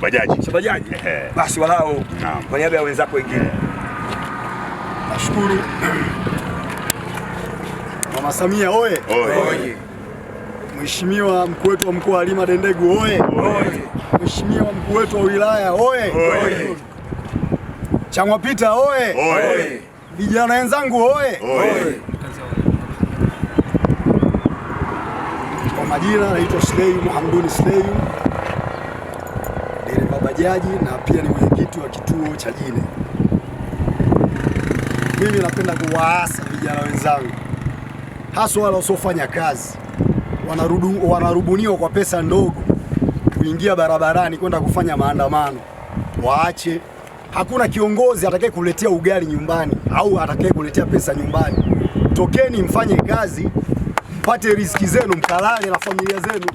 Bajaji. Basi walao kwa niaba ya wenzako wengine. Nashukuru. Mama Samia oye. Mheshimiwa mkuu wetu wa mkoa Halima Dendegu oye. Mheshimiwa mkuu wetu wa wilaya oye. Chamwapita oye. Vijana wenzangu oye. Kwa majina naitwa Sleimu Hamduni Sleimu, dereva bajaji na pia ni mwenyekiti wa kituo cha Jine. Mimi napenda kuwaasa vijana wenzangu, hasa wale wasiofanya kazi, wanarubuniwa kwa pesa ndogo kuingia barabarani kwenda kufanya maandamano. Waache. Hakuna kiongozi atakaye kuletea ugali nyumbani au atakaye kuletea pesa nyumbani. Tokeni mfanye kazi, mpate riziki zenu, mkalale na familia zenu.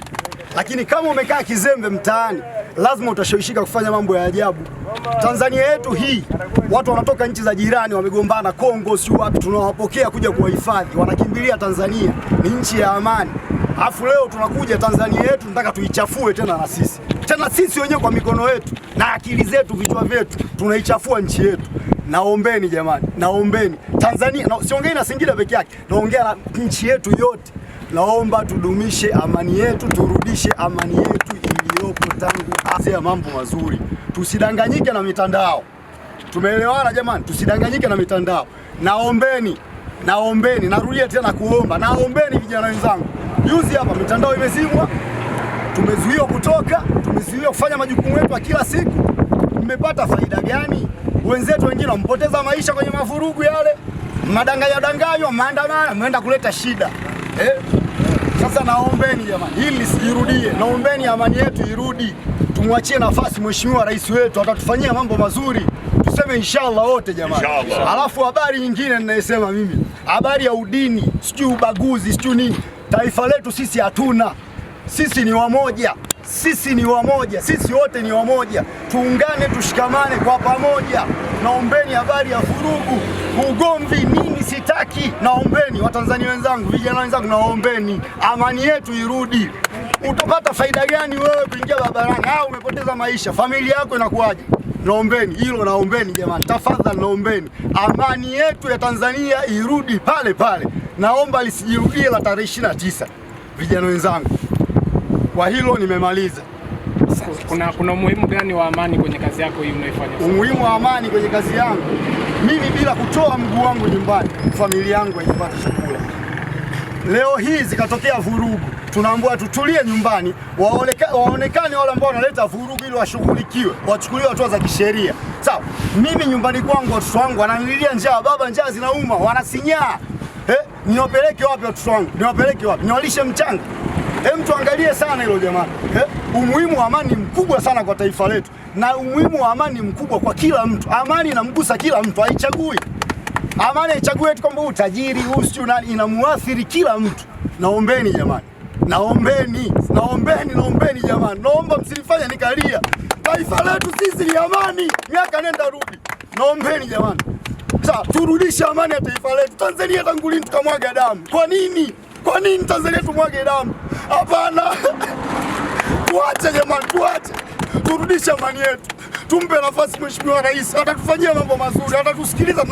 Lakini kama umekaa kizembe mtaani, lazima utashawishika kufanya mambo ya ajabu. Tanzania yetu hii, watu wanatoka nchi za jirani, wamegombana Kongo, sio wapi, tunawapokea kuja kuwahifadhi, wanakimbilia Tanzania, ni nchi ya amani. Alafu leo tunakuja Tanzania yetu tunataka tuichafue tena na sisi. Tena sisi wenyewe kwa mikono yetu na akili zetu, vichwa vyetu, tunaichafua nchi yetu. Naombeni jamani, naombeni. Tanzania, siongei na Singida peke yake, naongea na nchi yetu yote. Naomba tudumishe amani yetu, turudishe amani yetu iliyopo tangu azia mambo mazuri. Tusidanganyike na mitandao. Tumeelewana jamani? Tusidanganyike na mitandao. Naombeni, narudia tena kuomba. Naombeni vijana wenzangu. Juzi hapa mitandao imezimwa. Tumezuiwa kutoka, tumezuiwa kufanya majukumu yetu ya kila siku. Mmepata faida gani? Wenzetu wengine wampoteza maisha kwenye mavurugu yale. Madanganywa, maandamano, mmeenda kuleta shida. Sasa naombeni jamani, hili lisijirudie. Naombeni amani yetu irudi. Tumwachie nafasi Mheshimiwa Rais wetu, atatufanyia mambo mazuri. Tuseme inshallah wote jamani. Alafu habari nyingine ninayosema mimi, habari ya udini, sijui ubaguzi, sijui nini. Taifa letu sisi hatuna. Sisi ni wamoja. Sisi wote ni wamoja. Tuungane, tushikamane kwa pamoja. Naombeni habari ya vurugu, ugomvi, nini sitaki. Naombeni Watanzania wenzangu, vijana wenzangu, naombeni amani yetu irudi. Utapata faida gani wewe kuingia barabarani au umepoteza maisha? Familia yako inakuaje? Naombeni hilo, naombeni jamani, tafadhali naombeni amani yetu ya Tanzania irudi pale pale. Naomba lisijirudie la tarehe 29. Vijana wenzangu, kwa hilo nimemaliza. Kuna umuhimu gani wa amani kwenye kazi yako hii unaifanya? Umuhimu wa amani kwenye kazi yangu, mimi bila kutoa mguu wangu nyumbani, familia yangu haipati chakula. Leo hii zikatokea vurugu, tunaambiwa tutulie nyumbani, waonekane wale ambao wanaleta vurugu ili washughulikiwe, wachukuliwe hatua za kisheria. Sawa, mimi nyumbani kwangu watoto wangu wananililia njaa, baba njaa zinauma, wanasinyaa. Niwapeleke wapi watoto wangu? Niwapeleke wapi? Niwalishe mchanga? Mtu angalie sana hilo jamani. Umuhimu wa amani mkubwa sana kwa taifa letu, na umuhimu wa amani mkubwa kwa kila mtu. Amani inamgusa kila mtu, haichagui. Amani haichagui eti kwamba utajiri, sio nani, inamuathiri kila mtu. Naombeni jamani. Naombeni jamani. Naomba msinifanye nikalia. Taifa letu sisi ni amani, miaka nenda rudi. Naombeni jamani. Sasa turudishe amani ya taifa letu. Tanzania tangu lini tukamwaga damu? Kwa nini Tanzania tumwage damu? Hapana. Tuache jamani, tuache. Turudishe amani yetu. Tumpe nafasi Mheshimiwa Rais, atatufanyia mambo mazuri, atatusikiliza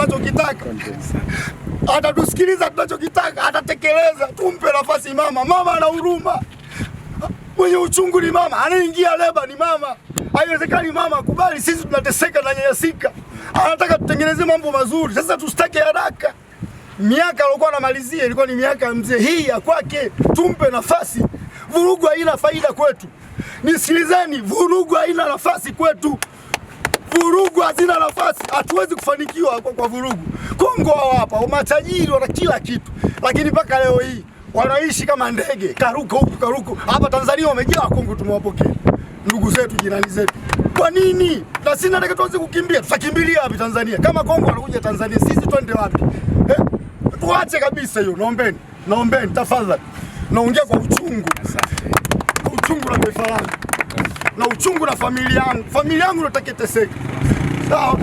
tunachokitaka, atatekeleza. Tumpe nafasi mama ana huruma. Mwenye uchungu ni mama, anaingia leba ni mama. Haiwezekani mama kubali sisi tunateseka na nyanyasika. Anataka tutengeneze mambo mazuri. Sasa tusitake haraka. Miaka alikuwa anamalizia ilikuwa ni miaka ya mzee, hii ya kwake. Tumpe nafasi. Vurugu haina faida kwetu. Nisikilizeni, vurugu haina nafasi kwetu. Vurugu hazina nafasi. Hatuwezi kufanikiwa kwa vurugu. Kongo hapa, matajiri wana kila kitu, lakini mpaka leo hii wanaishi kama ndege, karuko huku karuko. Hapa Tanzania wamejaa Kongo, tumewapokea. Ndugu zetu, jirani zetu. Kwa nini? Na sisi nataka tuanze kukimbia. Tutakimbilia wapi Tanzania? Kama Kongo wanakuja Tanzania, sisi twende wapi? Tuache kabisa hiyo. Naombeni tafadhali. Naongea kwa uchungu. Uchungu na taifa langu. Na uchungu na familia yangu. Familia yangu inataka iteseke. Sawa?